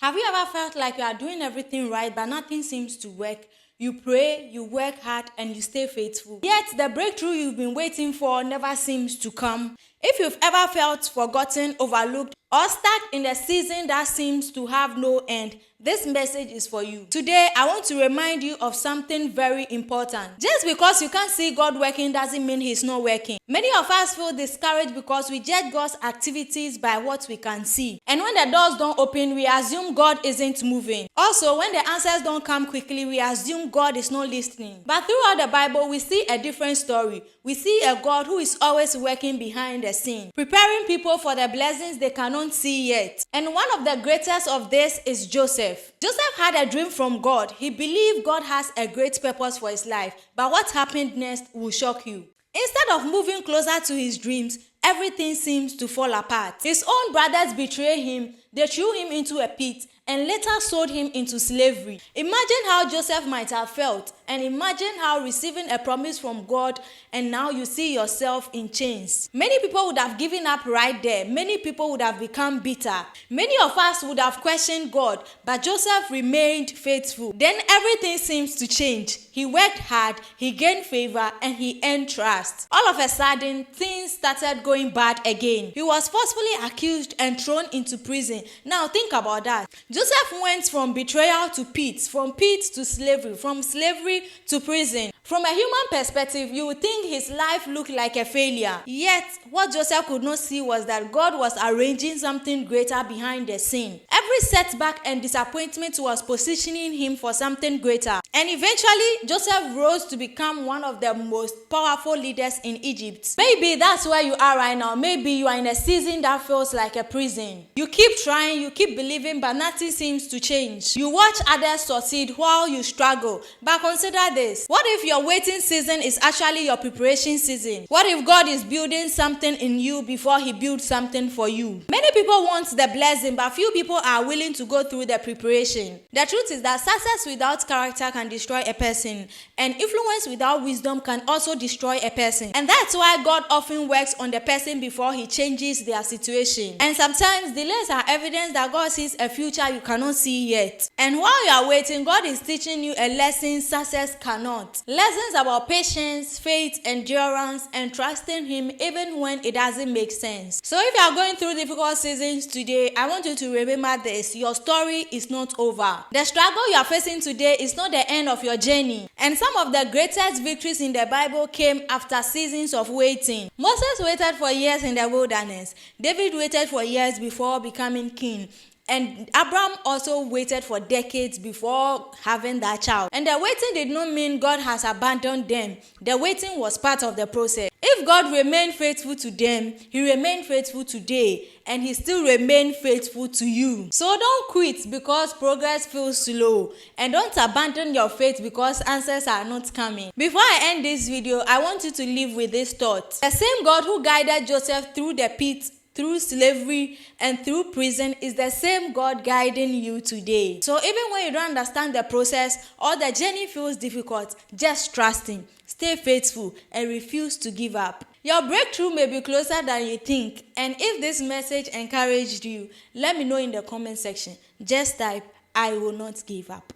Have you ever felt like you are doing everything right, but nothing seems to work? You pray, you work hard, and you stay faithful. Yet the breakthrough you've been waiting for never seems to come. If you've ever felt forgotten, overlooked, or stuck in a season that seems to have no end, this message is for you. Today, I want to remind you of something very important. Just because you can't see God working doesn't mean He's not working. Many of us feel discouraged because we judge God's activities by what we can see. And when the doors don't open, we assume God isn't moving. Also, when the answers don't come quickly, we assume God is not listening. But throughout the Bible, we see a different story. We see a God who is always working behind the scene, preparing people for the blessings they cannot see yet. And one of the greatest of this is Joseph. Joseph had a dream from God. He believed God has a great purpose for his life. But what happened next will shock you. Instead of moving closer to his dreams, everything seems to fall apart. His own brothers betrayed him. They threw him into a pit and later sold him into slavery. Imagine how Joseph might have felt, and imagine how receiving a promise from God and now you see yourself in chains. Many people would have given up right there. Many people would have become bitter. Many of us would have questioned God, but Joseph remained faithful. Then everything seems to change. He worked hard, he gained favor, and he earned trust. All of a sudden, things started going bad again. He was forcefully accused and thrown into prison. Now think about that. Joseph went from betrayal to pit, from pit to slavery, from slavery to prison. From a human perspective, you would think his life looked like a failure. Yet, what Joseph could not see was that God was arranging something greater behind the scene. Every setback and disappointment was positioning him for something greater. And eventually, Joseph rose to become one of the most powerful leaders in Egypt. Maybe that's where you are right now. Maybe you are in a season that feels like a prison. You keep trying, you keep believing, but nothing seems to change. You watch others succeed while you struggle. But consider this. What if your waiting season is actually your preparation season? What if God is building something in you before He builds something for you? Many people want the blessing, but few people are willing to go through the preparation. The truth is that success without character can destroy a person, and influence without wisdom can also destroy a person. And that's why God often works on the person before He changes their situation. And sometimes delays are evidence that God sees a future you cannot see yet. And while you are waiting, God is teaching you a lesson success cannot. Lessons about patience, faith, endurance, and trusting Him even when it doesn't make sense. So if you are going through difficult seasons today, I want you to remember this: your story is not over. The struggle you are facing today is not the end of your journey. And some of the greatest victories in the Bible came after seasons of waiting. Moses waited for years in the wilderness. David waited for years before becoming king. And Abraham also waited for decades before having that child. And the waiting did not mean God has abandoned them. The waiting was part of the process. If God remained faithful to them, He remained faithful today, and He still remained faithful to you. So don't quit because progress feels slow, and don't abandon your faith because answers are not coming. Before I end this video, I want you to leave with this thought. The same God who guided Joseph through the pit, through slavery, and through prison is the same God guiding you today. So even when you don't understand the process or the journey feels difficult, just trust Him, stay faithful, and refuse to give up. Your breakthrough may be closer than you think. And if this message encouraged you, let me know in the comment section. Just type, "I will not give up."